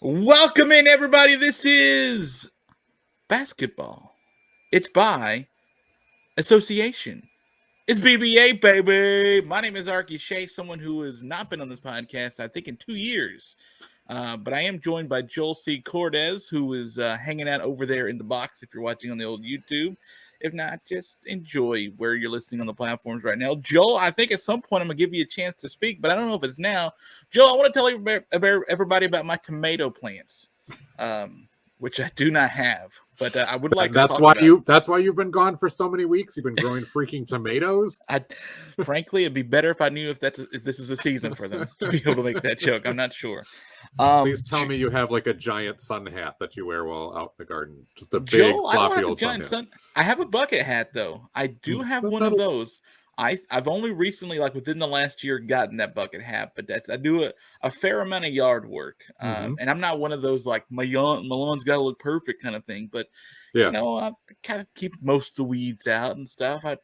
Welcome in, everybody. This is basketball. It's by association. It's BBA, baby. My name is Arky, Shea, someone who has not been on this podcast, I think, in 2 years. But I am joined by Joel C. Cortez, who is hanging out over there in the box if you're watching on the old YouTube. If not, just enjoy where you're listening on the platforms right now. Joel, I think at some point I'm going to give you a chance to speak, but I don't know if it's now. Joel, I want to tell everybody about my tomato plants, which I do not have, but I would like to talk about. That's why you've been gone for so many weeks. You've been growing freaking tomatoes. Frankly, it'd be better if I knew if this is a season for them to be able to make that joke. I'm not sure. Please tell me you have like a giant sun hat that you wear while out in the garden. Just a big floppy old sun hat. I have a bucket hat though. I do have one of those. I've only recently, like within the last year, gotten that bucket hat, but I do a fair amount of yard work. And I'm not one of those like my lawn's got to look perfect kind of thing. But yeah, I kind of keep most of the weeds out and stuff. I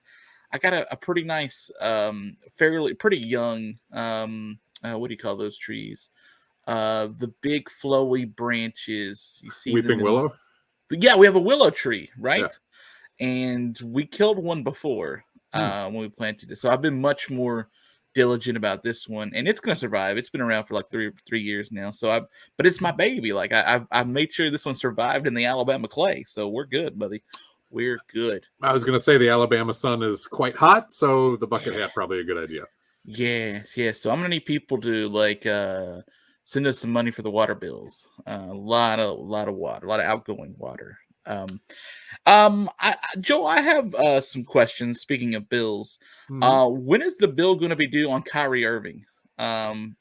got a pretty nice, pretty young. What do you call those trees? The big flowy branches. You see, weeping willow. Yeah, we have a willow tree, right? Yeah. And we killed one before when we planted it. So I've been much more diligent about this one, and it's going to survive. It's been around for like three years now. But it's my baby. Like I've made sure this one survived in the Alabama clay. So we're good, buddy. We're good. I was going to say the Alabama sun is quite hot, so the bucket hat probably a good idea. Yeah. So I'm going to need people to like send us some money for the water bills. A lot of water, a lot of outgoing water. Joe, I have some questions. Speaking of bills, when is the bill going to be due on Kyrie Irving?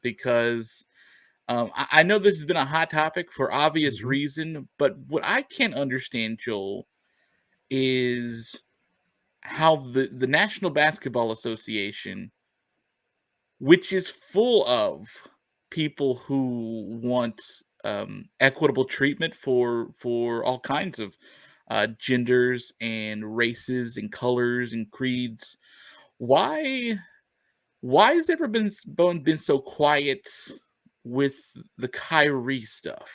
Because I know this has been a hot topic for obvious reason, but what I can't understand, Joel, is how the National Basketball Association, which is full of people who want equitable treatment for all kinds of genders and races and colors and creeds. Why has everyone been so quiet with the Kyrie stuff?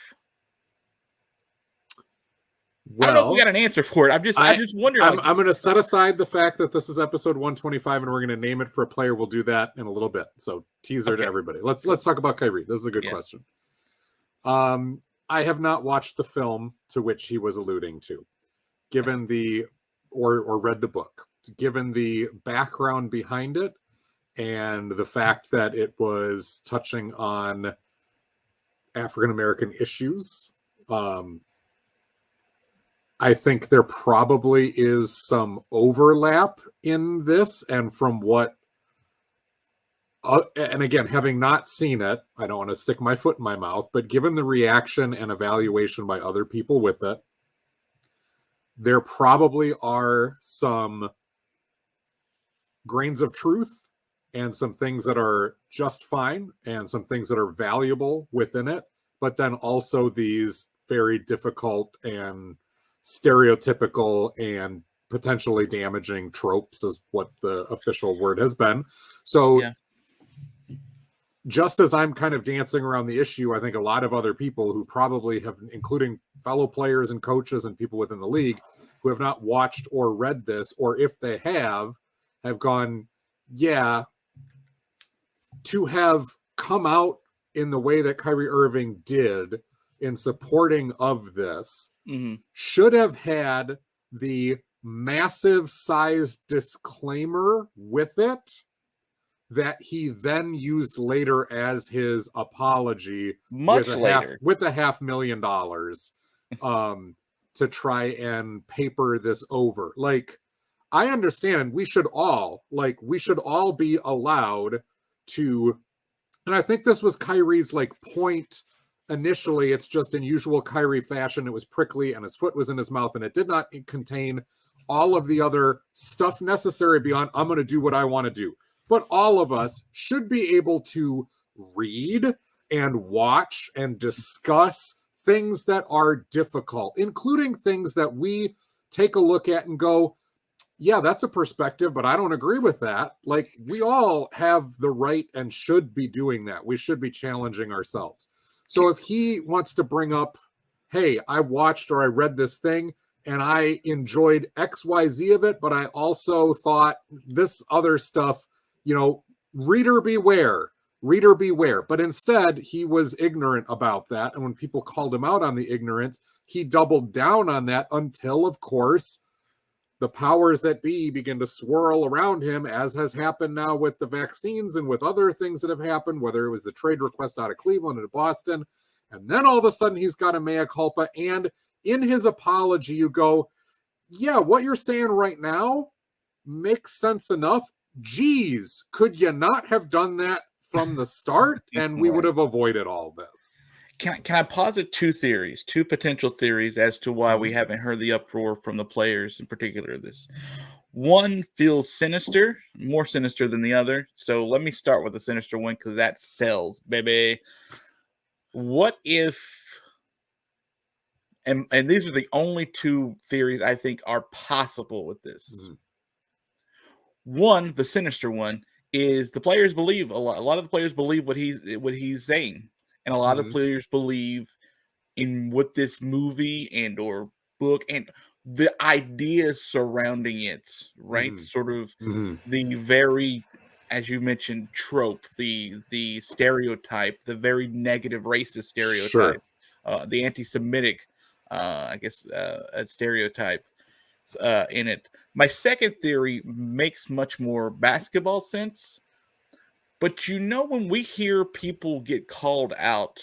Well, I don't know if we got an answer for it. I'm just wondering. I'm going to set aside the fact that this is episode 125 and we're going to name it for a player. We'll do that in a little bit. So teaser to everybody. Let's talk about Kyrie. This is a good question. I have not watched the film to which he was alluding to, given or read the book, given the background behind it and the fact that it was touching on African-American issues. I think there probably is some overlap in this, and from what, and again, having not seen it, I don't want to stick my foot in my mouth, but given the reaction and evaluation by other people with it, there probably are some grains of truth and some things that are just fine and some things that are valuable within it, but then also these very difficult and stereotypical and potentially damaging tropes is what the official word has been. So just as I'm kind of dancing around the issue, I think a lot of other people who probably have, including fellow players and coaches and people within the league who have not watched or read this, or if they have gone, to have come out in the way that Kyrie Irving did in supporting of this, should have had the massive size disclaimer with it that he then used later as his apology with $500,000 to try and paper this over. Like, I understand we should all be allowed to, and I think this was Kyrie's point initially. It's just in usual Kyrie fashion, it was prickly and his foot was in his mouth and it did not contain all of the other stuff necessary beyond I'm going to do what I want to do. But all of us should be able to read and watch and discuss things that are difficult, including things that we take a look at and go, yeah, that's a perspective, but I don't agree with that. We all have the right and should be doing that. We should be challenging ourselves. So if he wants to bring up, hey, I watched or I read this thing and I enjoyed XYZ of it, but I also thought this other stuff, reader beware, reader beware. But instead, he was ignorant about that. And when people called him out on the ignorance, he doubled down on that until, of course, the powers that be begin to swirl around him, as has happened now with the vaccines and with other things that have happened, whether it was the trade request out of Cleveland and Boston. And then all of a sudden he's got a mea culpa. And in his apology, you go, yeah, what you're saying right now makes sense enough. Geez, could you not have done that from the start? And we would have avoided all this. Can I posit two potential theories as to why we haven't heard the uproar from the players in particular of this? One feels sinister, more sinister than the other. So let me start with the sinister one because that sells, baby. What if, and these are the only two theories I think are possible with this. Mm-hmm. One, the sinister one, is the players believe a lot of the players believe what he's saying. And a lot of players believe in what this movie and or book and the ideas surrounding it, right? Sort of the very, as you mentioned, trope, the stereotype, the very negative racist stereotype, the anti-Semitic, stereotype in it. My second theory makes much more basketball sense. But when we hear people get called out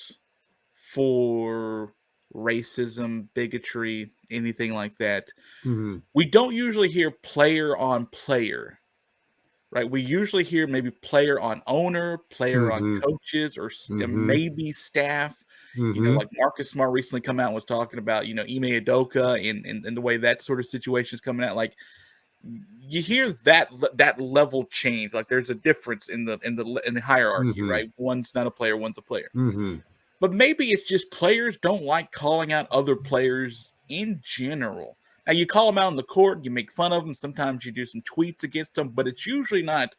for racism, bigotry, anything like that, we don't usually hear player on player, right? We usually hear maybe player on owner, player on coaches, or maybe staff. Like Marcus Smart recently come out and was talking about, Ime Udoka and the way that sort of situation is coming out. Like, you hear that level change. Like there's a difference in the hierarchy, right? One's not a player, one's a player. But maybe it's just players don't like calling out other players in general. Now you call them out on the court, you make fun of them. Sometimes you do some tweets against them, but it's usually not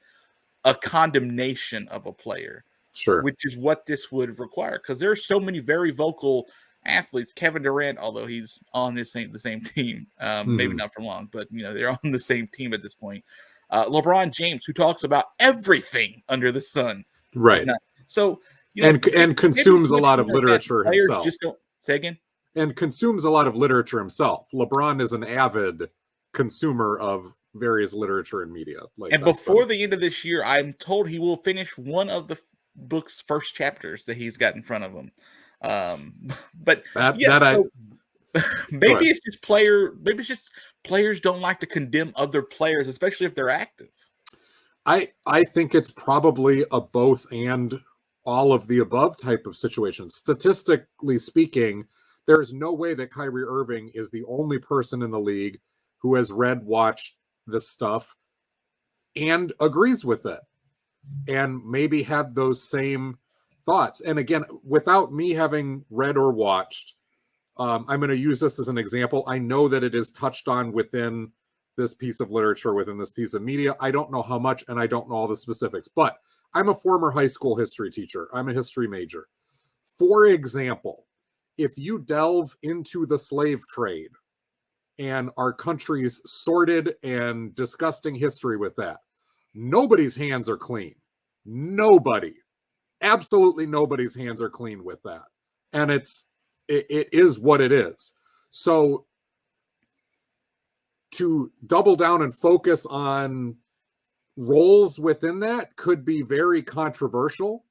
a condemnation of a player. Sure. Which is what this would require, because there are so many very vocal athletes. Kevin Durant, although he's on the same team, maybe not for long, but they're on the same team at this point. LeBron James, who talks about everything under the sun, right? So and consumes a lot of literature himself. Just don't say again. And consumes a lot of literature himself. LeBron is an avid consumer of various literature and media. And before the end of this year, I'm told he will finish one of the book's first chapters that he's got in front of him. But maybe it's just players don't like to condemn other players, especially if they're active. I think it's probably a both and all of the above type of situation. Statistically speaking, there's no way that Kyrie Irving is the only person in the league who has read, watched this stuff and agrees with it and maybe had those same thoughts. And again, without me having read or watched, I'm going to use this as an example. I know that it is touched on within this piece of literature, within this piece of media. I don't know how much, and I don't know all the specifics, but I'm a former high school history teacher. I'm a history major. For example, if you delve into the slave trade and our country's sordid and disgusting history with that, nobody's hands are clean. Nobody. Absolutely nobody's hands are clean with that. And it is what it is. So to double down and focus on roles within that could be very controversial.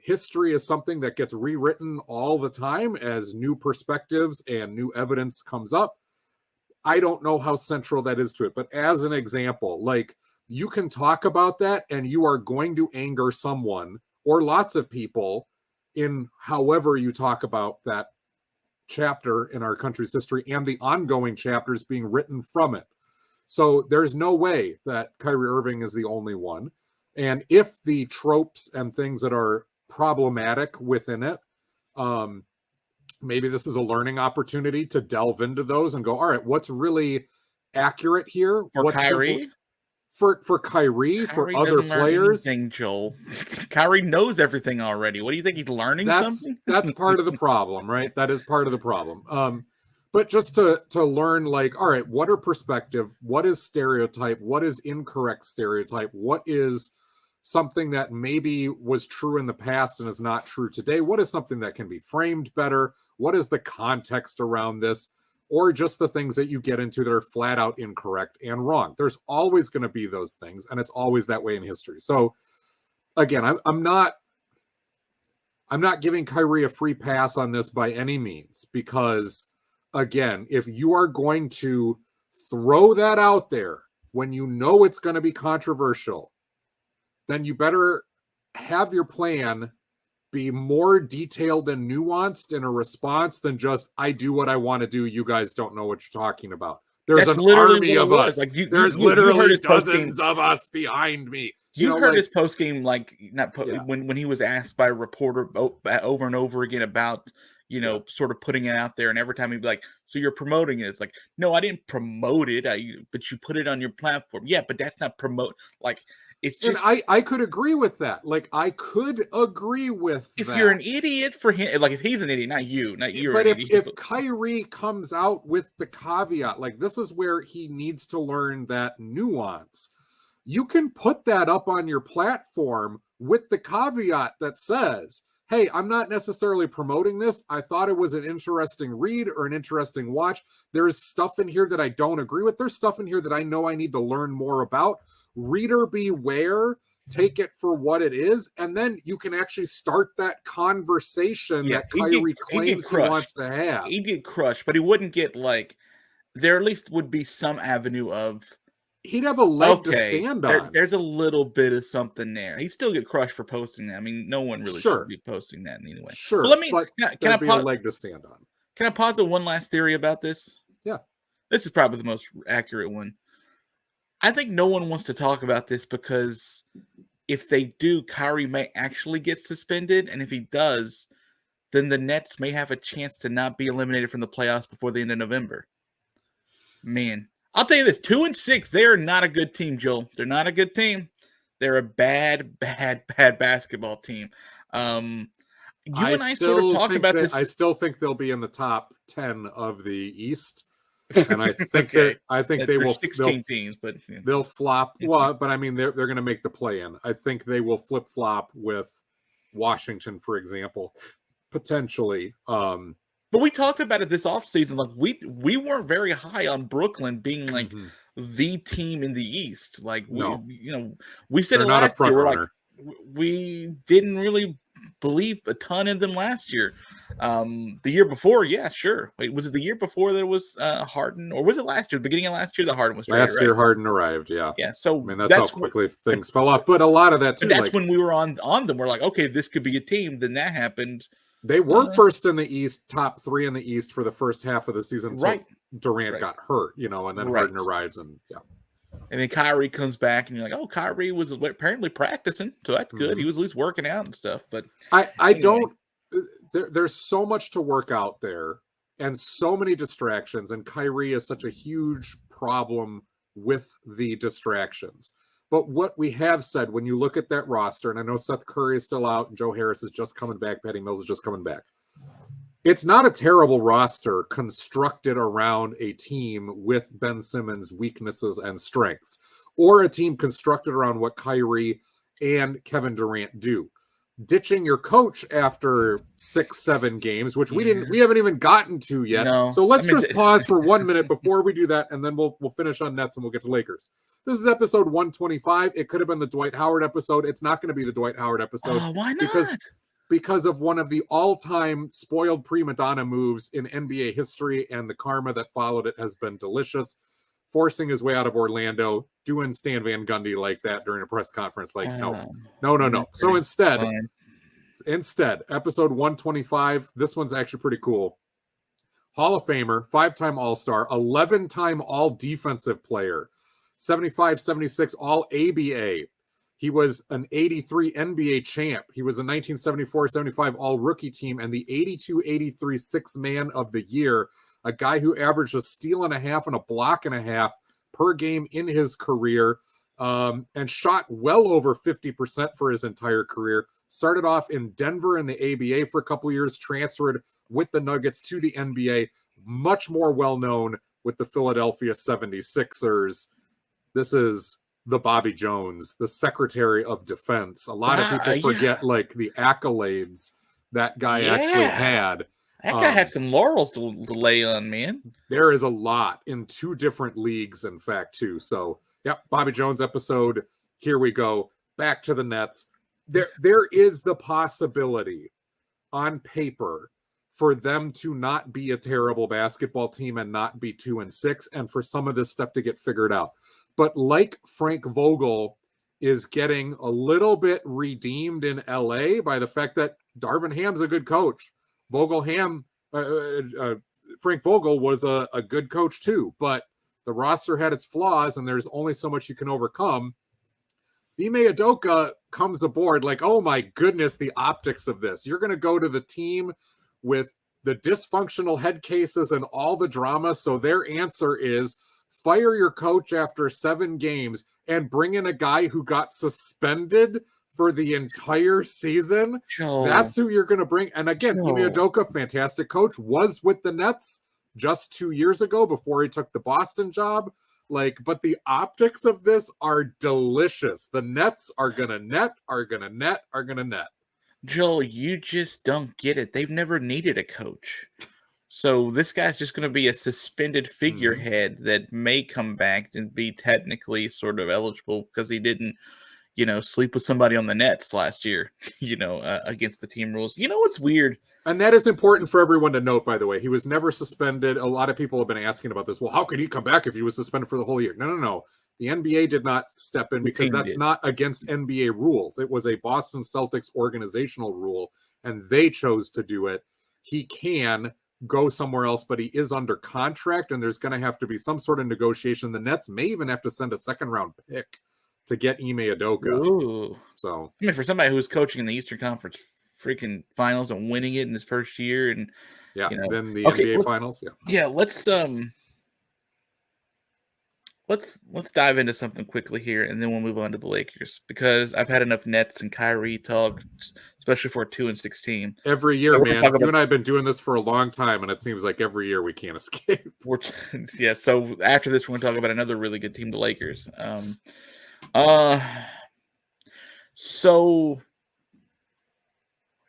History is something that gets rewritten all the time as new perspectives and new evidence comes up. I don't know how central that is to it, but as an example, like you can talk about that and you are going to anger someone or lots of people in however you talk about that chapter in our country's history and the ongoing chapters being written from it. So there's no way that Kyrie Irving is the only one. And if the tropes and things that are problematic within it, maybe this is a learning opportunity to delve into those and go, all right, what's really accurate here? For Kyrie? For Kyrie, for Kyrie other doesn't learn players, anything, Joel. Kyrie knows everything already. What do you think, he's learning something? That's part of the problem, right? That is part of the problem. But just to learn, like, all right, what are perspective? What is stereotype? What is incorrect stereotype? What is something that maybe was true in the past and is not true today? What is something that can be framed better? What is the context around this? Or just the things that you get into that are flat out incorrect and wrong. There's always going to be those things, and it's always that way in history. So again, I'm not giving Kyrie a free pass on this by any means, because again, if you are going to throw that out there when you know it's going to be controversial, then you better have your plan be more detailed and nuanced in a response than just, I do what I want to do, you guys don't know what you're talking about. There's an army of us. Like There's literally dozens of us behind me. You heard his post game, like when he was asked by a reporter over and over again about, sort of putting it out there, and every time he'd be like, "So you're promoting it?" It's like, "No, I didn't promote it. But you put it on your platform." Yeah, but that's not promote. Like, it's just. And I could agree with that. Like, I could agree with if that. You're an idiot for him, like if he's an idiot, not you. But if Kyrie comes out with the caveat, like, this is where he needs to learn that nuance. You can put that up on your platform with the caveat that says, hey, I'm not necessarily promoting this. I thought it was an interesting read or an interesting watch. There's stuff in here that I don't agree with. There's stuff in here that I know I need to learn more about. Reader beware. Take it for what it is. And then you can actually start that conversation that Kyrie claims he wants to have. He'd get crushed, but he wouldn't get, like, there at least would be some avenue of, he'd have a leg to stand on. There's a little bit of something there. He'd still get crushed for posting that. I mean, no one really should be posting that anyway. Sure, but can I pause a leg to stand on? Can I posit one last theory about this? Yeah. This is probably the most accurate one. I think no one wants to talk about this because if they do, Kyrie may actually get suspended, and if he does, then the Nets may have a chance to not be eliminated from the playoffs before the end of November. Man. I'll tell you this, 2-6, they're not a good team, Joel. They're not a good team. They're a bad basketball team. You and I sort of talk about this. I still think they'll be in the top 10 of the East. And I think they will 16 teams, but they'll flop. Well, but I mean they're going to make the play-in. I think they will flip-flop with Washington, for example, potentially. But we talked about it this offseason. Like we weren't very high on Brooklyn being like the team in the East. Like we said it last year. We're like, we didn't really believe a ton in them last year. The year before, yeah, sure. Wait, was it the year before that was Harden, or was it last year? The beginning of last year, the Harden was last year. Right? Harden arrived, yeah. Yeah, so I mean that's how quickly things fell off. But a lot of that too. That's when we were on them. We're like, okay, this could be a team. Then that happened. They were first in the East, top 3 in the East for the first half of the season until Durant got hurt, and then Harden arrives, and and then Kyrie comes back, and you're like, oh, Kyrie was apparently practicing, so that's good. He was at least working out and stuff. But I don't. There's so much to work out there, and so many distractions, and Kyrie is such a huge problem with the distractions. But what we have said, when you look at that roster, and I know Seth Curry is still out, and Joe Harris is just coming back, Patty Mills is just coming back. It's not a terrible roster constructed around a team with Ben Simmons' weaknesses and strengths, or a team constructed around what Kyrie and Kevin Durant do. Ditching your coach after 6-7 games, which we haven't even gotten to yet. No. So let's just pause for 1 minute before we do that, and then we'll finish on Nets and we'll get to Lakers. This is episode 125. It could have been the Dwight Howard episode. It's not going to be the Dwight Howard episode. Why not? Because of one of the all-time spoiled prima donna moves in NBA history, and the karma that followed it has been delicious. Forcing his way out of Orlando, doing Stan Van Gundy like that during a press conference. Like, no. So instead, episode 125, this one's actually pretty cool. Hall of Famer, 5-time All-Star, 11-time All-Defensive Player, 75-76 All-ABA. He was an 83 NBA champ. He was a 1974-75 All-Rookie Team and the 82-83 Sixth Man of the Year. A guy who averaged a steal and a half and a block and a half per game in his career. and shot well over 50% for his entire career. Started off in Denver in the ABA for a couple of years, transferred with the Nuggets to the NBA, much more well-known with the Philadelphia 76ers. This is the Bobby Jones, the Secretary of Defense. A lot of people forget like the accolades that guy actually had. That guy has some laurels to lay on, man. There is a lot in 2 different leagues, in fact, too. So, yep, Bobby Jones episode. Here we go. Back to the Nets. There is the possibility on paper for them to not be a terrible basketball team and not be 2-6, and for some of this stuff to get figured out. But like Frank Vogel is getting a little bit redeemed in LA by the fact that Darvin Ham's a good coach. Frank Vogel was a good coach too, but the roster had its flaws and there's only so much you can overcome. Ime Udoka comes aboard like, oh my goodness, the optics of this. You're going to go to the team with the dysfunctional head cases and all the drama. So their answer is fire your coach after 7 games and bring in a guy who got suspended for the entire season. Joe. That's who you're going to bring. And again, Ime Udoka, fantastic coach, was with the Nets just 2 years ago before he took the Boston job. Like, but the optics of this are delicious. The Nets are going to net. Joel, you just don't get it. They've never needed a coach. So this guy's just going to be a suspended figurehead that may come back and be technically sort of eligible because he didn't, sleep with somebody on the Nets last year, against the team rules. You know what's weird? And that is important for everyone to note, by the way. He was never suspended. A lot of people have been asking about this. Well, how could he come back if he was suspended for the whole year? No. The NBA did not step in because that's not against NBA rules. It was a Boston Celtics organizational rule, and they chose to do it. He can go somewhere else, but he is under contract, and there's going to have to be some sort of negotiation. The Nets may even have to send a second-round pick to get Ime Udoka. Ooh. So, I mean, for somebody who's coaching in the Eastern Conference freaking finals and winning it in his first year, and then the NBA finals. Let's dive into something quickly here, and then we'll move on to the Lakers because I've had enough Nets and Kyrie talk, especially for a 2-6 team. Every year, man. You and I have been doing this for a long time, and it seems like every year we can't escape. So after this, we're going to talk about another really good team, the Lakers. So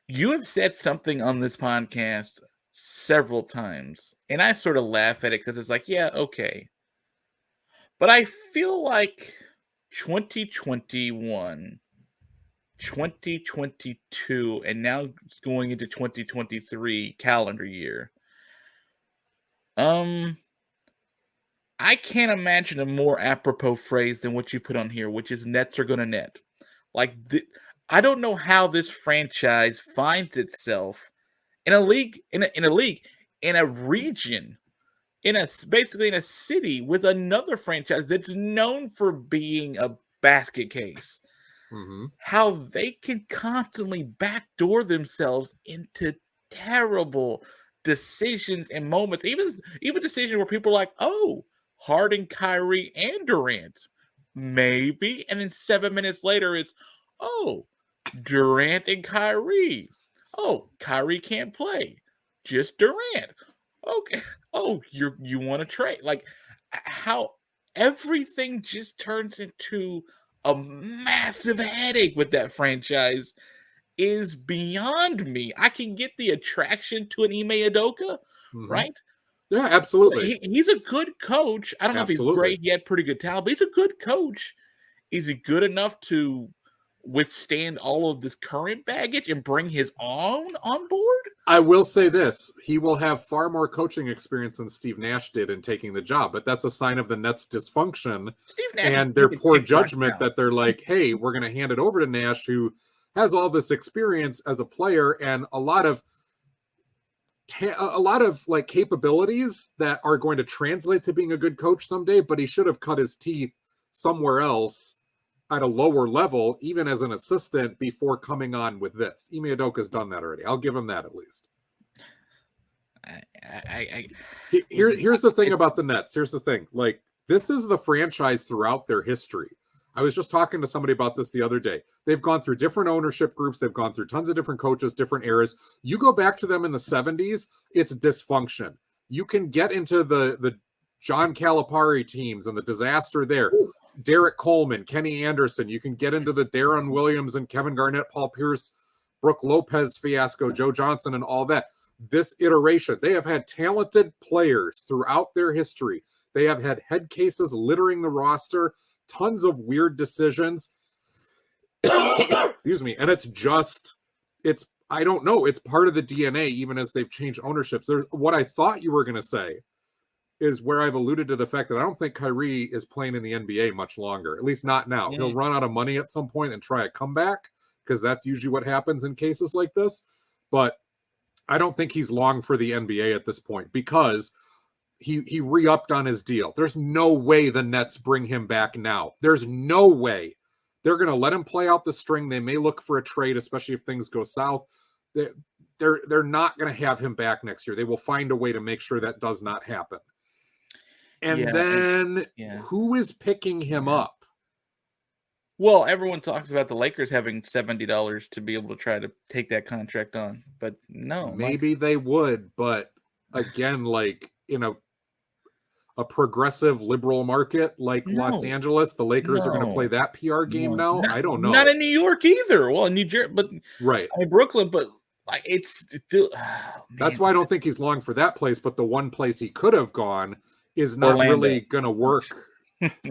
you have said something on this podcast several times, and I sort of laugh at it because it's like, yeah, okay. But I feel like 2021, 2022, and now going into 2023 calendar year, I can't imagine a more apropos phrase than what you put on here, which is Nets are going to net. Like, I don't know how this franchise finds itself in a league, in a region, basically in a city with another franchise that's known for being a basket case. How they can constantly backdoor themselves into terrible decisions and moments, even decisions where people are like, oh, Harden, Kyrie, and Durant, maybe, and then 7 minutes later it's, oh, Durant and Kyrie. Oh, Kyrie can't play, just Durant. Okay. Oh, you want to trade? Like, how everything just turns into a massive headache with that franchise is beyond me. I can get the attraction to an Ime Udoka, right? Yeah, absolutely. He's a good coach. I don't know if he's great yet, pretty good talent, but he's a good coach. Is he good enough to withstand all of this current baggage and bring his own on board? I will say this. He will have far more coaching experience than Steve Nash did in taking the job, but that's a sign of the Nets' dysfunction and their poor judgment that they're like, hey, we're going to hand it over to Nash, who has all this experience as a player and a lot of like capabilities that are going to translate to being a good coach someday, but he should have cut his teeth somewhere else at a lower level, even as an assistant, before coming on with this. Ime Udoka's done that already. I'll give him that at least. Here's the thing about the Nets. Here's the thing. Like, this is the franchise throughout their history. I was just talking to somebody about this the other day. They've gone through different ownership groups. They've gone through tons of different coaches, different eras. You go back to them in the 70s, it's dysfunction. You can get into the John Calipari teams and the disaster there. Derek Coleman, Kenny Anderson. You can get into the Darren Williams and Kevin Garnett, Paul Pierce, Brooke Lopez fiasco, Joe Johnson, and all that. This iteration, they have had talented players throughout their history. They have had head cases littering the roster, tons of weird decisions. Excuse me. And I don't know. It's part of the DNA, even as they've changed ownerships. What I thought you were going to say is where I've alluded to the fact that I don't think Kyrie is playing in the NBA much longer, at least not now. He'll run out of money at some point and try a comeback, because that's usually what happens in cases like this. But I don't think he's long for the NBA at this point, because he re-upped on his deal. There's no way the Nets bring him back now. There's no way. They're going to let him play out the string. They may look for a trade, especially if things go south. They're not going to have him back next year. They will find a way to make sure that does not happen. And who is picking him up? Well, everyone talks about the Lakers having $70 to be able to try to take that contract on, but no. Maybe they would, but again, like in a progressive liberal market like Los Angeles, the Lakers are going to play that PR game now. I don't know. Not in New York either. Well, in New Jersey, but right. I mean, Brooklyn, but like it's still. That's why I don't think he's long for that place. But the one place he could have gone is not really going to work.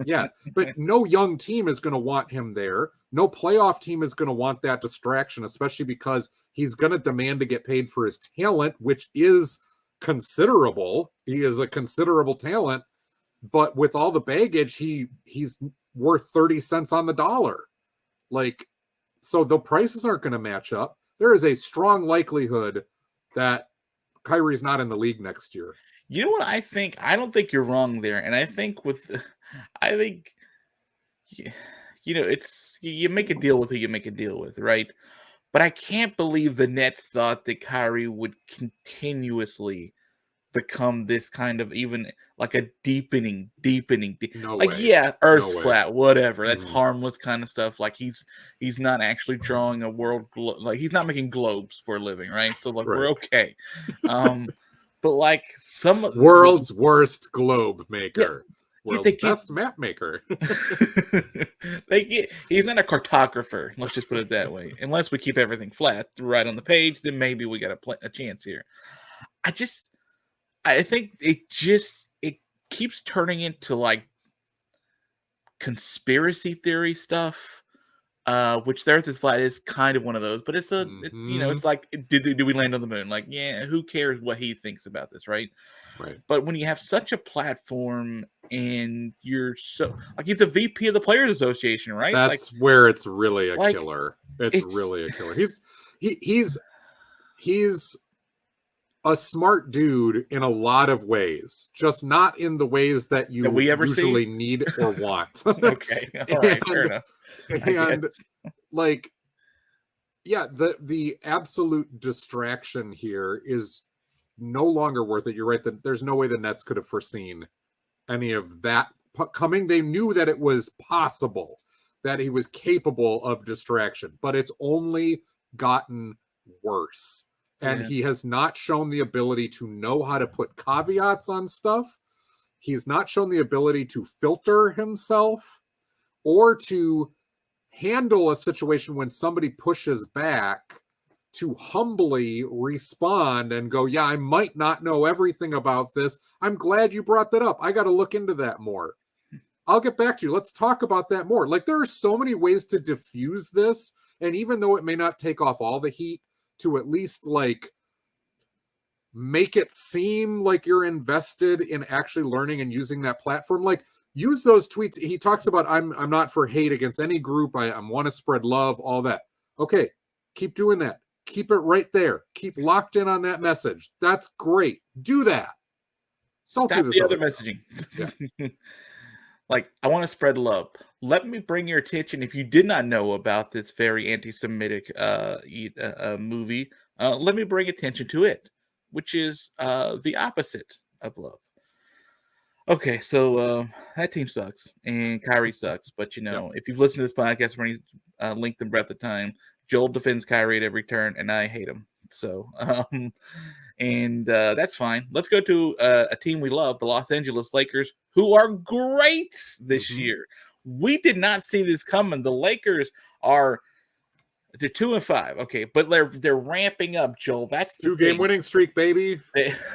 Yeah, but no young team is going to want him there. No playoff team is going to want that distraction, especially because he's going to demand to get paid for his talent, which is considerable. He is a considerable talent, but with all the baggage, he's worth 30 cents on the dollar. Like, so the prices aren't going to match up. There is a strong likelihood that Kyrie's not in the league next year. You know what I think? I don't think you're wrong there. And I think it's you make a deal with who you make a deal with, right? But I can't believe the Nets thought that Kyrie would continuously become this kind of even like a deepening. No like, way. Yeah, Earth's No flat, whatever. That's harmless kind of stuff. Like he's not actually drawing a world like he's not making globes for a living, right? So like we're okay. But like some world's worst globe maker. World's best map maker. He's not a cartographer. Let's just put it that way. Unless we keep everything flat right on the page, then maybe we got a chance here. I think it keeps turning into like conspiracy theory stuff, which the Earth is flat is kind of one of those. But it's it's like, did we land on the moon? Like, yeah, who cares what he thinks about this, right? Right. But when you have such a platform and you're so like he's a VP of the Players Association, right? That's like, where it's really a killer. It's really a killer. He's a smart dude in a lot of ways, just not in the ways that you usually need or want. Okay. All right, fair enough. And like, yeah, the absolute distraction here is no longer worth it. You're right that there's no way the Nets could have foreseen any of that coming. They knew that it was possible, that he was capable of distraction, but it's only gotten worse. And he has not shown the ability to know how to put caveats on stuff. He's not shown the ability to filter himself or to handle a situation when somebody pushes back to humbly respond and go, yeah, I might not know everything about this. I'm glad you brought that up. I got to look into that more. I'll get back to you. Let's talk about that more. Like, there are so many ways to diffuse this. And even though it may not take off all the heat, to at least like make it seem like you're invested in actually learning and using that platform. Like, use those tweets. He talks about, I'm not for hate against any group. I want to spread love, all that. Okay, keep doing that. Keep it right there. Keep locked in on that message. That's great. Do that. Don't Stop do this the other messaging. Yeah. Like, I want to spread love. Let me bring your attention, if you did not know about this very anti-Semitic movie, let me bring attention to it, which is the opposite of love. Okay, so that team sucks, and Kyrie sucks. But Yeah. if you've listened to this podcast for any length and breadth of time, Joel defends Kyrie at every turn, and I hate him. So, and that's fine. Let's go to a team we love, the Los Angeles Lakers, who are great this year. We did not see this coming. The Lakers they're 2-5, okay, but they're ramping up, Joel. That's the 2-game winning streak, baby.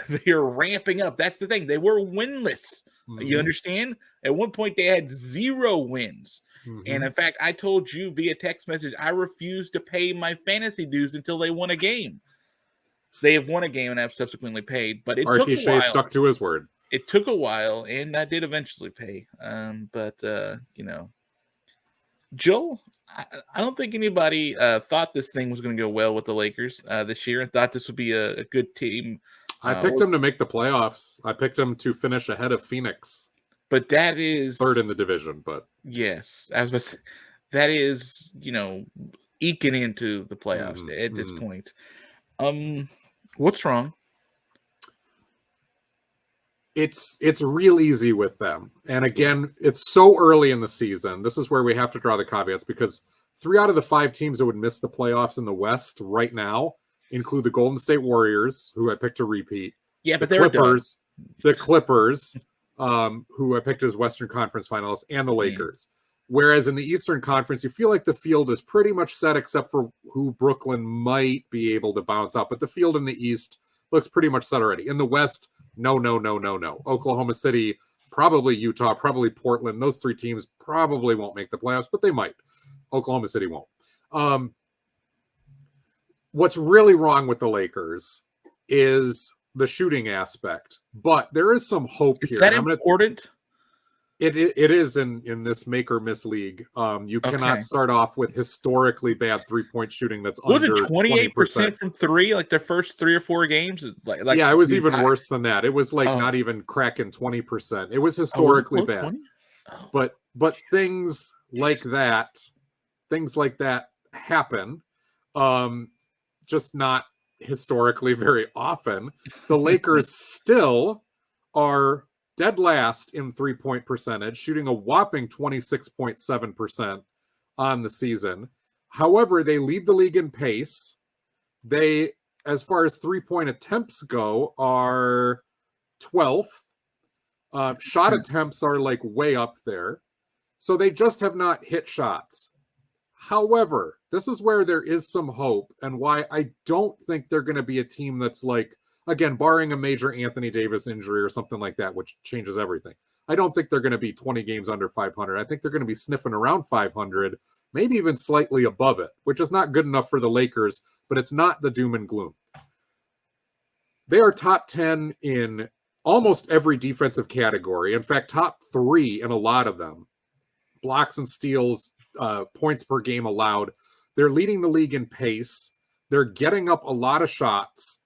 They're ramping up. That's the thing. They were winless. You understand? At one point, they had 0 wins. And in fact, I told you via text message, I refuse to pay my fantasy dues until they won a game. They have won a game and have subsequently paid, but it took a Shea while. Stuck to his word. It took a while, and I did eventually pay. But Joel, I don't think anybody thought this thing was going to go well with the Lakers this year and thought this would be a good team. I picked them to make the playoffs. I picked them to finish ahead of Phoenix. But that is 3rd in the division. But yes, that is eking into the playoffs at this point. What's wrong? It's real easy with them. And again, it's so early in the season. This is where we have to draw the caveats, because 3 out of the 5 teams that would miss the playoffs in the West right now include the Golden State Warriors, who I picked to repeat. Yeah, but the Clippers, who I picked as Western Conference finalists, and the Lakers. Whereas in the Eastern Conference, you feel like the field is pretty much set except for who Brooklyn might be able to bounce out. But the field in the East looks pretty much set already. In the West, no. Oklahoma City, probably Utah, probably Portland. Those 3 teams probably won't make the playoffs, but they might. Oklahoma City won't. What's really wrong with the Lakers is the shooting aspect, but there is some hope here. Is that important? It is in this make or miss league. You cannot start off with historically bad 3-point shooting that's was under it 28% from 3, like their first 3 or 4 games. Like yeah, it was even worse than that. It was not even cracking 20%. It was historically bad. But things like that happen. Just not historically very often. The Lakers still are dead last in 3-point percentage, shooting a whopping 26.7% on the season. However, they lead the league in pace. They, as far as 3-point attempts go, are 12th. Shot attempts are way up there. So they just have not hit shots. However, this is where there is some hope, and why I don't think they're going to be a team that's again, barring a major Anthony Davis injury or something like that, which changes everything. I don't think they're going to be 20 games under 500. I think they're going to be sniffing around 500, maybe even slightly above it, which is not good enough for the Lakers, but it's not the doom and gloom. They are top 10 in almost every defensive category. In fact, top 3 in a lot of them. Blocks and steals, points per game allowed. They're leading the league in pace. They're getting up a lot of shots.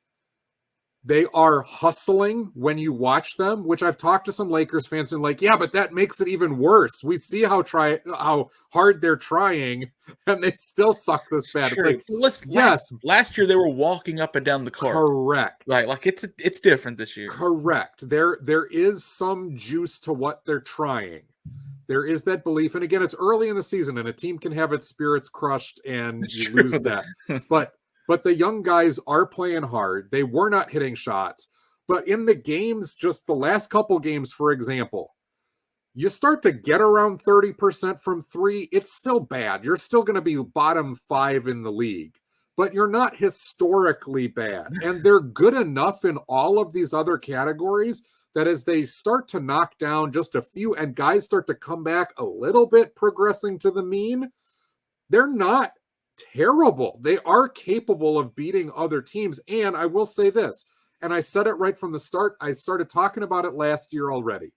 They are hustling when you watch them, which I've talked to some Lakers fans and yeah, but that makes it even worse. We see how hard they're trying, and they still suck this bad. Sure. Yes. Last year they were walking up and down the court. Correct. Right. It's different this year. Correct. There is some juice to what they're trying. There is that belief. And again, it's early in the season, and a team can have its spirits crushed and you lose that. But the young guys are playing hard. They were not hitting shots. But in the games, just the last couple games, for example, you start to get around 30% from 3. It's still bad. You're still going to be bottom 5 in the league. But you're not historically bad. And they're good enough in all of these other categories that as they start to knock down just a few and guys start to come back a little bit, progressing to the mean, they're not terrible. They are capable of beating other teams. And I will say this, and I said it right from the start, I started talking about it last year already.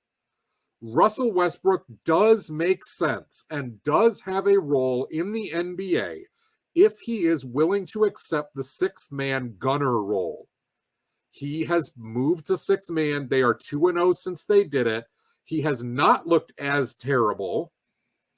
Russell Westbrook does make sense and does have a role in the NBA if he is willing to accept the 6th-man gunner role. He has moved to 6-man. They are 2-0 since they did it. He has not looked as terrible.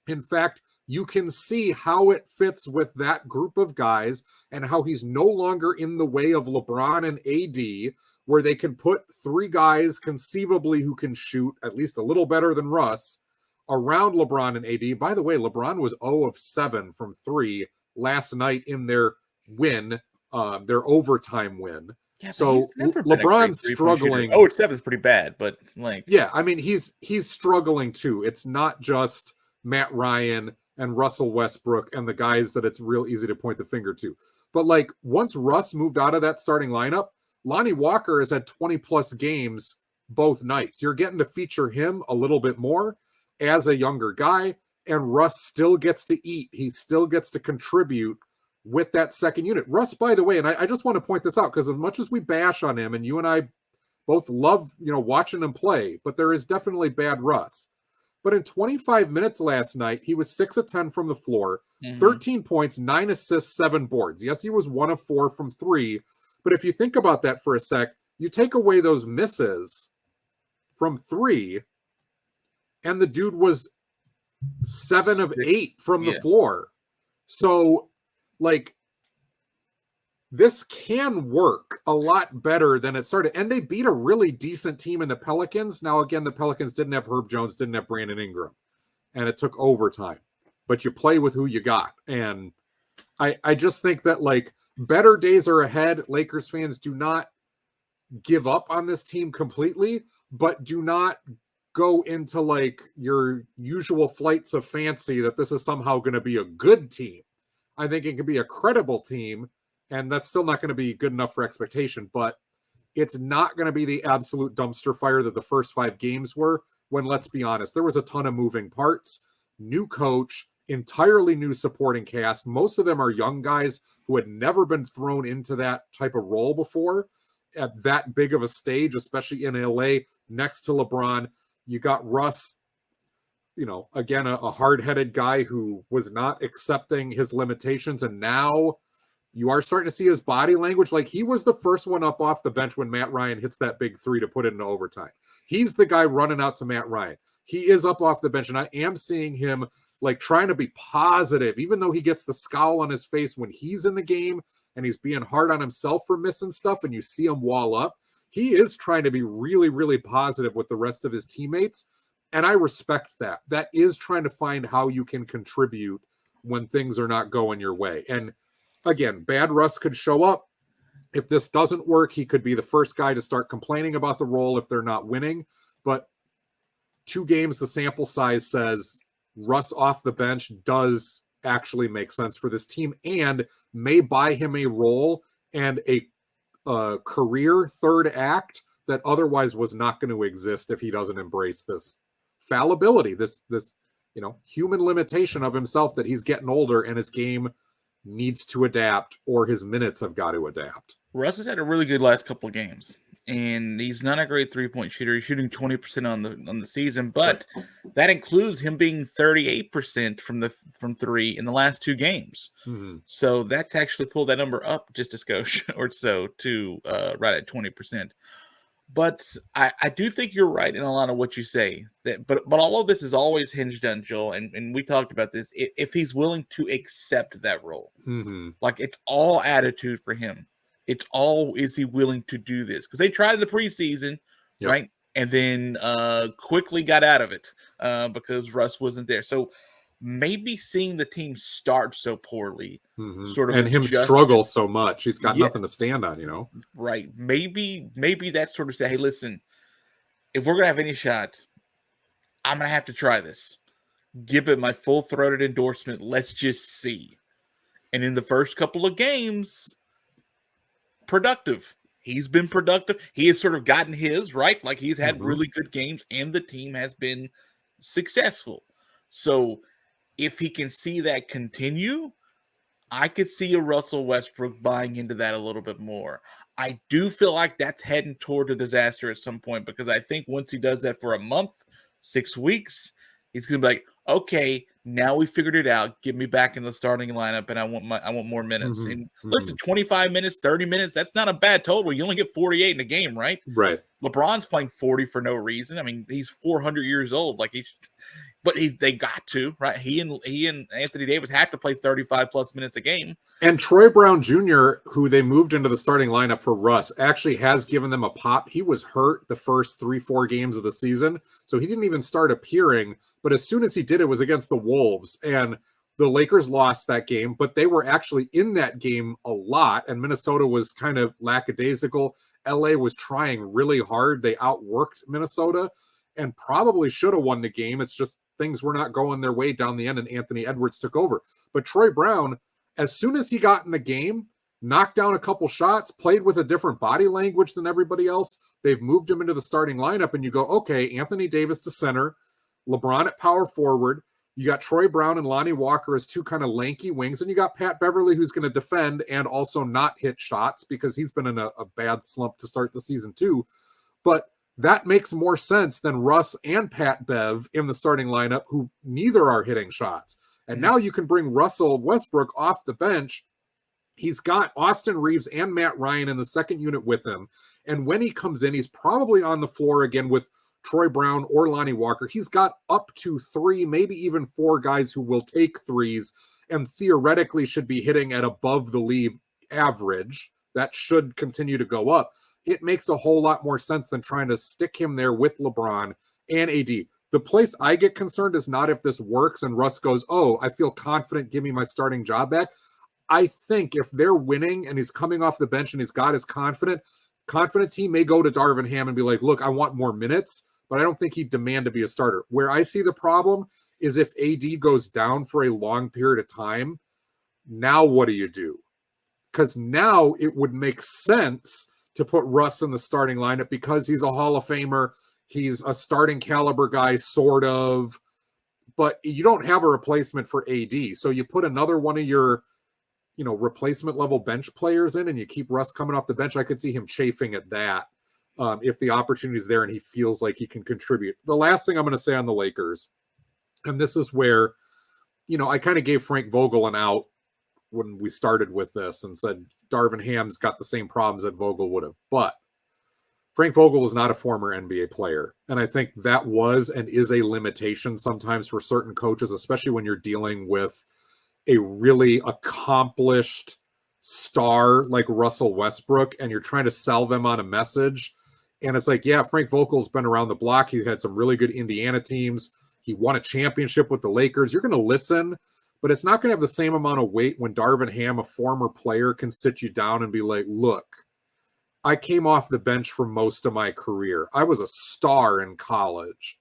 In fact, you can see how it fits with that group of guys and how he's no longer in the way of LeBron and AD, where they can put three guys conceivably who can shoot at least a little better than Russ around LeBron and AD. By the way, LeBron was 0 of 7 from 3 last night in their win, their overtime win. Yeah, so LeBron's struggling. Oh, 7 is pretty bad, but like, yeah, I mean, he's struggling too. It's not just Matt Ryan and Russell Westbrook and the guys that it's real easy to point the finger to. But like, once Russ moved out of that starting lineup, Lonnie Walker has had 20 plus games both nights. You're getting to feature him a little bit more as a younger guy, and Russ still gets to eat. He still gets to contribute with that second unit. Russ, by the way, and I just want to point this out, because as much as we bash on him, and you and I both love, watching him play, but there is definitely bad Russ. But in 25 minutes last night, he was 6 of 10 from the floor, 13 points, 9 assists, 7 boards. Yes, he was 1 of 4 from 3. But if you think about that for a sec, you take away those misses from 3, and the dude was 7 of 8 from the floor. So, like, this can work a lot better than it started. And they beat a really decent team in the Pelicans. Now, again, the Pelicans didn't have Herb Jones, didn't have Brandon Ingram, and it took overtime. But you play with who you got. And I just think that, like, better days are ahead. Lakers fans, do not give up on this team completely, but do not go into, like, your usual flights of fancy that this is somehow going to be a good team. I think it can be a credible team, and that's still not going to be good enough for expectation, but it's not going to be the absolute dumpster fire that the first 5 games were, when, let's be honest, there was a ton of moving parts, new coach, entirely new supporting cast. Most of them are young guys who had never been thrown into that type of role before at that big of a stage, especially in LA next to LeBron. You got Russ, again, a hard-headed guy who was not accepting his limitations, and now you are starting to see his body language. Like, he was the first one up off the bench when Matt Ryan hits that big 3 to put it into overtime. He's the guy running out to Matt Ryan. He is up off the bench, and I am seeing him, like, trying to be positive, even though he gets the scowl on his face when he's in the game and he's being hard on himself for missing stuff, and you see him wall up. He is trying to be really, really positive with the rest of his teammates, and I respect that. That is trying to find how you can contribute when things are not going your way. And again, bad Russ could show up. If this doesn't work, he could be the first guy to start complaining about the role if they're not winning. But 2 games, the sample size says Russ off the bench does actually make sense for this team, and may buy him a role and a career third act that otherwise was not going to exist if he doesn't embrace this fallibility, this human limitation of himself, that he's getting older and his game needs to adapt, or his minutes have got to adapt. Russ has had a really good last couple of games, and he's not a great 3-point shooter. He's shooting 20% on the season, but that includes him being 38% from 3 in the last 2 games. So that's actually pulled that number up just a skosh or so to right at 20%. But I do think you're right in a lot of what you say. But all of this is always hinged on Joel, and we talked about this. If he's willing to accept that role, like, it's all attitude for him. It's all, is he willing to do this? Because they tried in the preseason, right, and then quickly got out of it because Russ wasn't there. So maybe seeing the team start so poorly, sort of, and him struggle so much, he's got nothing to stand on, right? Maybe that sort of say, hey, listen, if we're gonna have any shot, I'm gonna have to try this. Give it my full-throated endorsement. Let's just see. And in the first couple of games, productive. He's been productive. He has sort of gotten his, right? Like, he's had really good games, and the team has been successful. So if he can see that continue, I could see a Russell Westbrook buying into that a little bit more. I do feel like that's heading toward a disaster at some point, because I think once he does that for a month, 6 weeks, he's going to be like, okay, now we figured it out. Get me back in the starting lineup, and I want more minutes. And listen, 25 minutes, 30 minutes, that's not a bad total. You only get 48 in a game, right? Right. LeBron's playing 40 for no reason. I mean, he's 400 years old. Like, but they got to, right? He and Anthony Davis had to play 35 plus minutes a game. And Troy Brown Jr., who they moved into the starting lineup for Russ, actually has given them a pop. He was hurt the first 3-4 games of the season, so he didn't even start appearing. But as soon as he did, it was against the Wolves, and the Lakers lost that game, but they were actually in that game a lot, and Minnesota was kind of lackadaisical. LA was trying really hard. They outworked Minnesota and probably should have won the game. It's just things were not going their way down the end, and Anthony Edwards took over. But Troy Brown, as soon as he got in the game, knocked down a couple shots, played with a different body language than everybody else. They've moved him into the starting lineup, and you go, okay, Anthony Davis to center, LeBron at power forward. You got Troy Brown and Lonnie Walker as two kind of lanky wings, and you got Pat Beverly, who's going to defend and also not hit shots because he's been in a bad slump to start the season too. But that makes more sense than Russ and Pat Bev in the starting lineup, who neither are hitting shots. And now you can bring Russell Westbrook off the bench. He's got Austin Reeves and Matt Ryan in the second unit with him. And when he comes in, he's probably on the floor again with Troy Brown or Lonnie Walker. He's got up to 3, maybe even 4 guys who will take threes and theoretically should be hitting at above the league average. That should continue to go up. It makes a whole lot more sense than trying to stick him there with LeBron and AD. The place I get concerned is not if this works and Russ goes, oh, I feel confident, give me my starting job back. I think if they're winning and he's coming off the bench and he's got his confidence, he may go to Darvin Ham and be like, look, I want more minutes, but I don't think he'd demand to be a starter. Where I see the problem is if AD goes down for a long period of time, now what do you do? Because now it would make sense to put Russ in the starting lineup because he's a Hall of Famer. He's a starting caliber guy, sort of, but you don't have a replacement for AD. So you put another one of your, replacement level bench players in and you keep Russ coming off the bench. I could see him chafing at that if the opportunity is there and he feels like he can contribute. The last thing I'm going to say on the Lakers, and this is where, I kind of gave Frank Vogel an out when we started with this and said Darvin Ham's got the same problems that Vogel would have, but Frank Vogel was not a former NBA player. And I think that was and is a limitation sometimes for certain coaches, especially when you're dealing with a really accomplished star like Russell Westbrook and you're trying to sell them on a message. And it's like, yeah, Frank Vogel's been around the block. He had some really good Indiana teams. He won a championship with the Lakers. You're going to listen, but it's not going to have the same amount of weight when Darvin Ham, a former player, can sit you down and be like, look, I came off the bench for most of my career. I was a star in college.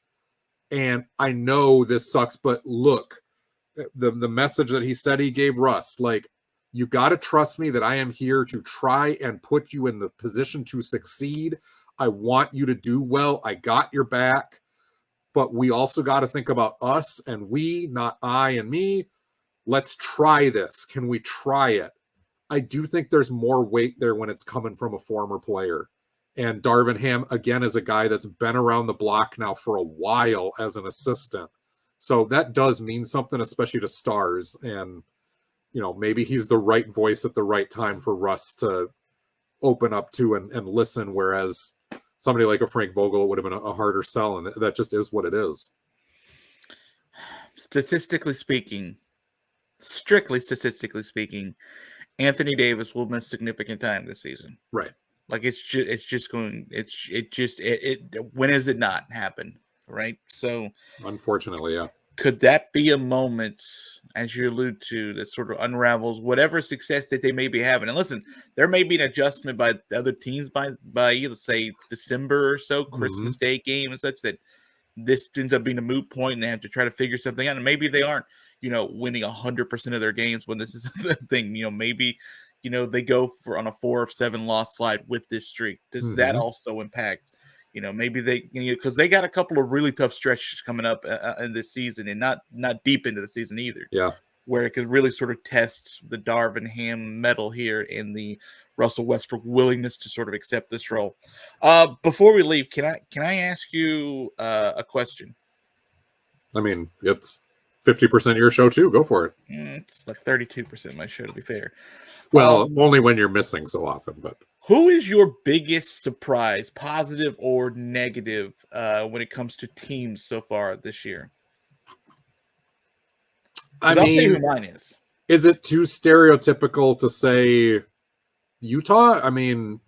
And I know this sucks, but look, the message that he said he gave Russ, like, you got to trust me that I am here to try and put you in the position to succeed. I want you to do well. I got your back. But we also got to think about us and we, not I and me. Let's try this. Can we try it? I do think there's more weight there when it's coming from a former player. And Darvin Ham, again, is a guy that's been around the block now for a while as an assistant. So that does mean something, especially to stars. And, maybe he's the right voice at the right time for Russ to open up to and listen, whereas somebody like a Frank Vogel, it would have been a harder sell, and that just is what it is. Strictly statistically speaking, Anthony Davis will miss significant time this season. Right. Like when has it not happened? Right. So unfortunately, yeah. Could that be a moment, as you allude to, that sort of unravels whatever success that they may be having? And listen, there may be an adjustment by the other teams by let's say December or so, Christmas Day game and such, that this ends up being a moot point and they have to try to figure something out. And maybe they aren't, winning 100% of their games when this is the thing. Maybe, they go on a 4 of 7 loss slide with this streak. Does that also impact? Maybe they, because they got a couple of really tough stretches coming up in this season, and not deep into the season either. Yeah, where it could really sort of test the Darvin Ham mettle here and the Russell Westbrook willingness to sort of accept this role. Before we leave, can I ask you a question? I mean, it's 50% your show too. Go for it. It's like 32% my show, to be fair. Well, only when you're missing so often, but. Who is your biggest surprise, positive or negative, when it comes to teams so far this year? I I'll say who mean, mine is. Is it too stereotypical to say Utah? I mean,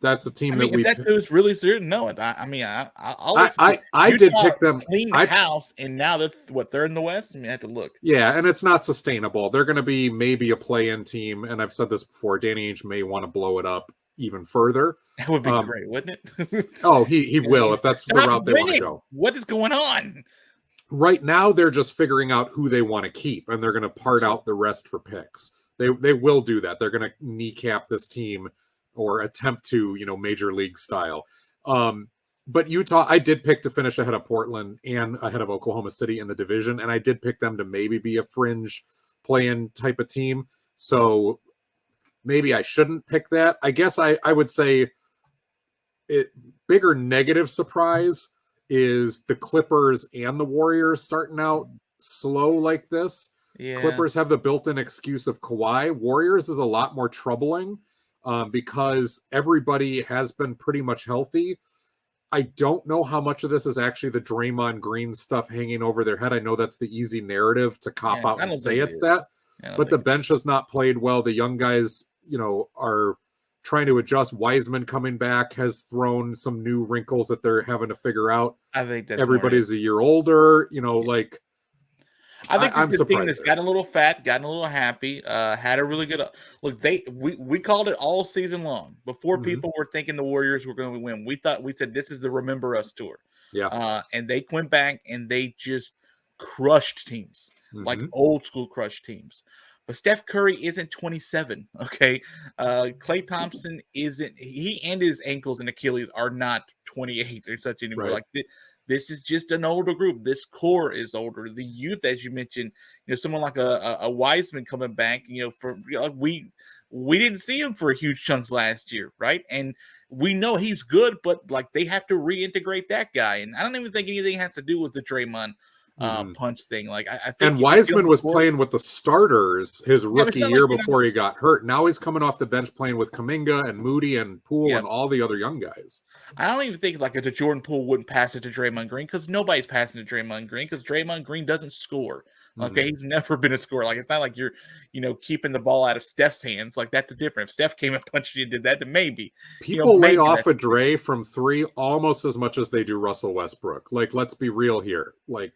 that's a team I that mean, if we. that goes really serious, no. I'll listen. I did Utah pick them. cleaned house, and now they're third in the West. I mean, I have to look. Yeah, and it's not sustainable. They're going to be maybe a play-in team, and I've said this before. Danny Ainge may want to blow it up even further. That would be great, wouldn't it? Oh, he will if that's the route they want to go. What is going on? Right now, they're just figuring out who they want to keep, and they're going to part out the rest for picks. They will do that. They're going to kneecap this team or attempt to, major league style. But Utah, I did pick to finish ahead of Portland and ahead of Oklahoma City in the division, and I did pick them to maybe be a fringe play-in type of team. So maybe I shouldn't pick that. I guess I would say bigger negative surprise is the Clippers and the Warriors starting out slow like this. Yeah. Clippers have the built-in excuse of Kawhi. Warriors is a lot more troubling because everybody has been pretty much healthy. I don't know how much of this is actually the Draymond Green stuff hanging over their head. I know that's the easy narrative to cop out and say it's that, but the bench has not played well. The young guys, are trying to adjust. Wiseman coming back has thrown some new wrinkles that they're having to figure out. I think that's everybody's a year older, I think it's the team that's gotten a little fat, gotten a little happy, had a really good look. We called it all season long before people were thinking the Warriors were going to win. We said this is the Remember Us tour. Yeah. And they went back and they just crushed teams, like old school crushed teams. But Steph Curry isn't 27. Okay. Klay Thompson isn't, he and his ankles and Achilles are not 28 or such anymore. Right. Like this is just an older group. This core is older. The youth, as you mentioned, someone like a Wiseman coming back, we didn't see him for huge chunks last year, right? And we know he's good, but like they have to reintegrate that guy. And I don't even think anything has to do with the Draymond punch thing. Like I think, and Wiseman was playing with the starters his rookie year before he got hurt. Now he's coming off the bench playing with Kuminga and Moody and Poole and all the other young guys. I don't even think like a Jordan Poole wouldn't pass it to Draymond Green because nobody's passing to Draymond Green because Draymond Green doesn't score. Okay, he's never been a scorer. Like it's not like you're, keeping the ball out of Steph's hands. Like that's a difference. If Steph came and punched you and did that, then maybe people lay off a Dre from three almost as much as they do Russell Westbrook. Like let's be real here. Like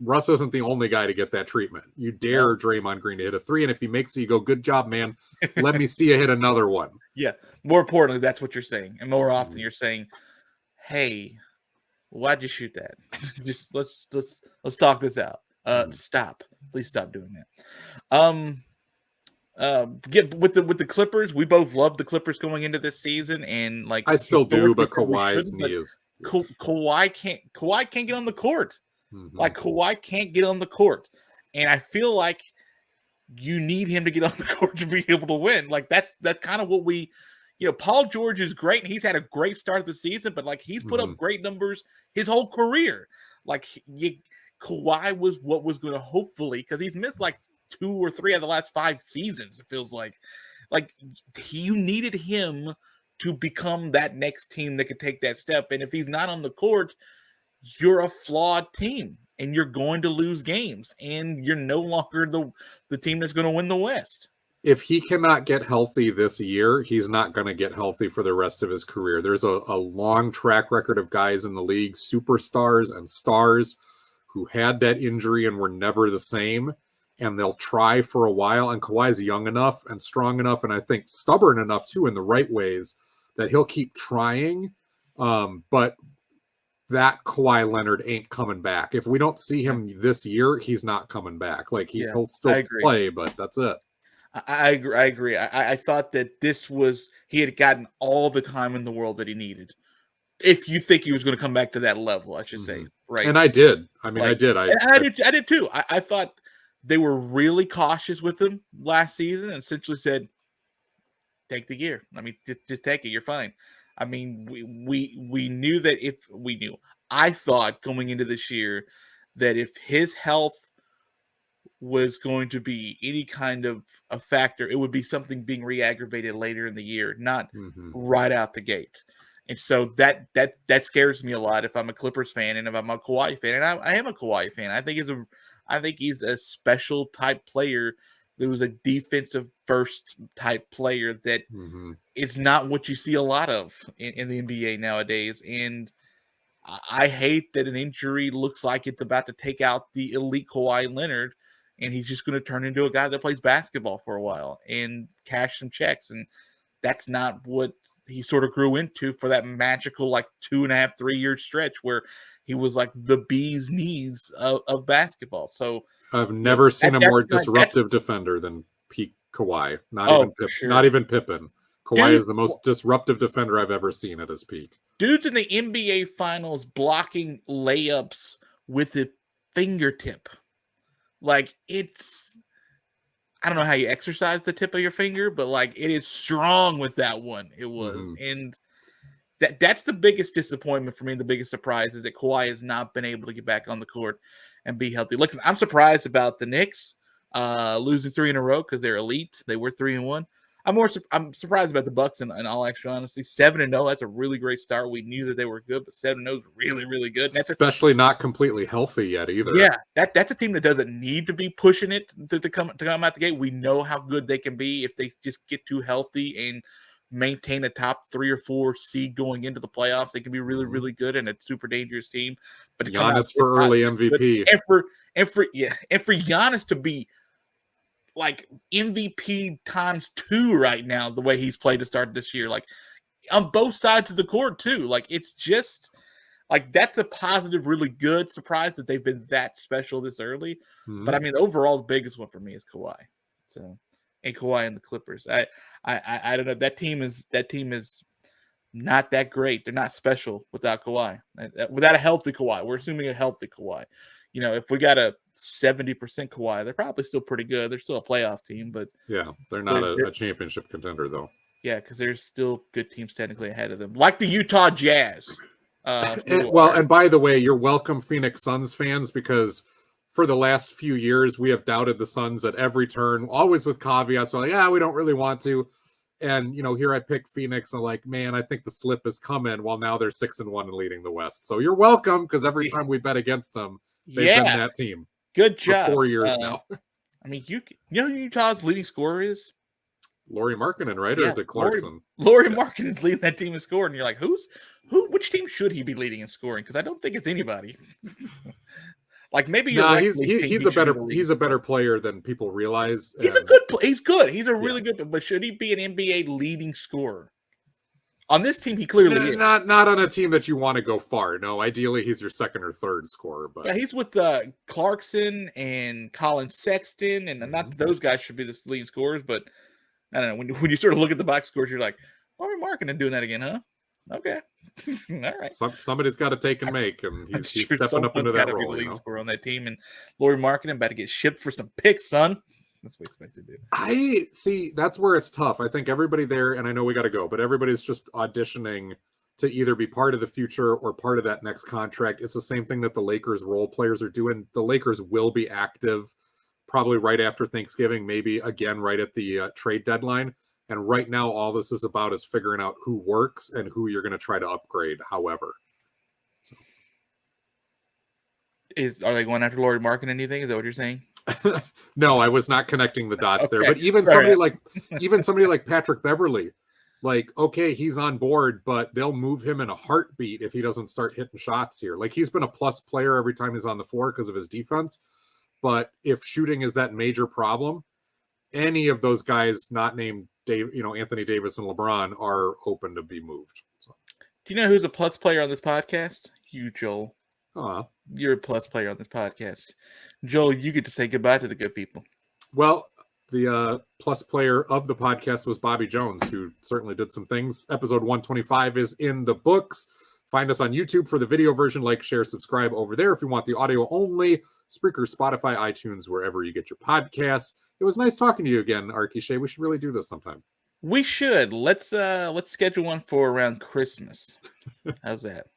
Russ isn't the only guy to get that treatment. You dare Draymond Green to hit a three, and if he makes it, you go, "Good job, man. Let me see you hit another one." Yeah. More importantly, that's what you're saying, and more often you're saying, "Hey, why'd you shoot that? Just let's talk this out. Stop. Please stop doing that." Get with the Clippers. We both love the Clippers going into this season, and like I still do, but Kawhi's knee is Kawhi can't get on the court. Like Kawhi can't get on the court, and I feel like you need him to get on the court to be able to win. Like that's kind of what we, Paul George is great, and he's had a great start of the season, but like he's put up great numbers his whole career. Like Kawhi was what was going to hopefully, because he's missed like 2 or 3 of the last 5 seasons. It feels like you needed him to become that next team that could take that step, and if he's not on the court, you're a flawed team and you're going to lose games and you're no longer the team that's going to win the West. If he cannot get healthy this year, he's not going to get healthy for the rest of his career. There's a long track record of guys in the league, superstars and stars, who had that injury and were never the same, and they'll try for a while. And Kawhi's young enough and strong enough, and I think stubborn enough too in the right ways, that he'll keep trying. But that Kawhi Leonard ain't coming back. If we don't see him this year, he's not coming back. Like he'll still play, but that's it. I agree. I thought that he had gotten all the time in the world that he needed. If you think he was going to come back to that level, I should say, right? And I did. I mean, I did. I did too. I thought they were really cautious with him last season and essentially said, "Take the gear. I mean, just take it. You're fine." I mean, we knew that I thought going into this year that if his health was going to be any kind of a factor, it would be something being re-aggravated later in the year, not right out the gate. And so that scares me a lot if I'm a Clippers fan and if I'm a Kawhi fan, and I am a Kawhi fan. I think I think he's a special type player. There was a defensive first type player that is not what you see a lot of in the NBA nowadays. And I hate that an injury looks like it's about to take out the elite Kawhi Leonard, and he's just going to turn into a guy that plays basketball for a while and cash some checks. And that's not what he sort of grew into for that magical, like 2.5, 3 year stretch where he was like the bee's knees of basketball. So I've never seen a more disruptive defender than peak Kawhi. Not even Pippen. Kawhi is the most disruptive defender I've ever seen at his peak. Dudes in the NBA Finals blocking layups with a fingertip. Like, it's... I don't know how you exercise the tip of your finger, but, like, it is strong with that one. It was. And that's the biggest disappointment for me. The biggest surprise is that Kawhi has not been able to get back on the court and be healthy. Look, I'm surprised about the Knicks losing 3 in a row because they're elite. They were 3-1. I'm surprised about the Bucks in all actual honesty. 7-0, that's a really great start. We knew that they were good, but 7-0 is really, really good. Especially not completely healthy yet either. Yeah, that's a team that doesn't need to be pushing it to come out the gate. We know how good they can be if they just get too healthy and maintain a top 3 or 4 seed going into the playoffs. They can be really, really good and a super dangerous team. But Giannis for early MVP. And for Giannis to be like MVP times 2 right now, the way he's played to start this year, like on both sides of the court too. Like, it's just like, that's a positive, really good surprise that they've been that special this early. But I mean, overall, the biggest one for me is Kawhi. So, and Kawhi and the Clippers. I don't know. That team is not that great. They're not special without Kawhi. Without a healthy Kawhi. We're assuming a healthy Kawhi. You know, if we got a 70% Kawhi, they're probably still pretty good. They're still a playoff team, but yeah, they're not a championship contender though. Yeah, because there's still good teams technically ahead of them, like the Utah Jazz. And by the way, you're welcome, Phoenix Suns fans, because for the last few years we have doubted the Suns at every turn, always with caveats. We're like, yeah, we don't really want to. And, you know, here I pick Phoenix and like, man, I think the slip is coming. Well, now they're 6-1 and leading the West. So you're welcome, because every time we bet against them, they've been that team. Good job. For 4 years now. I mean, you know who Utah's leading scorer is? Lauri Markkanen, right? Or is it Clarkson? Lauri Markkanen is leading that team in scoring. You're like, which team should he be leading in scoring? Because I don't think it's anybody. Like, maybe he's a better player than people realize. He's good. He's a really good. But should he be an NBA leading scorer? On this team, he clearly is. Not on a team that you want to go far. No, ideally he's your second or third scorer. But yeah, he's with Clarkson and Colin Sexton, and not that those guys should be the leading scorers. But I don't know, when you sort of look at the box scores, you're like, Lauri Markkanen doing that again, huh? Okay, all right. Somebody's got to take and make, and he's stepping up into that role. Leading scorer on that team, and Lauri Markkanen about to get shipped for some picks, son. That's what we expect to do. I see. That's where it's tough. I think everybody there, and I know we got to go, but everybody's just auditioning to either be part of the future or part of that next contract. It's the same thing that the Lakers role players are doing. The Lakers will be active probably right after Thanksgiving, maybe again right at the trade deadline. And right now, all this is about is figuring out who works and who you're going to try to upgrade. However, so. Are they going after Lauri Markkanen? Anything? Is that what you're saying? No, I was not connecting the dots there. But even somebody like Patrick Beverley, like, okay, he's on board, but they'll move him in a heartbeat if he doesn't start hitting shots here. Like, he's been a plus player every time he's on the floor because of his defense. But if shooting is that major problem, any of those guys not named Anthony Davis and LeBron are open to be moved. So. Do you know who's a plus player on this podcast? You, Joel. You're a plus player on this podcast. Joel, you get to say goodbye to the good people. Well, the plus player of the podcast was Bobby Jones, who certainly did some things. Episode 125 is in the books. Find us on YouTube for the video version. Like, share, subscribe over there if you want the audio only. Spreaker, Spotify, iTunes, wherever you get your podcasts. It was nice talking to you again, Arky, Shea. We should really do this sometime. We should. Let's schedule one for around Christmas. How's that?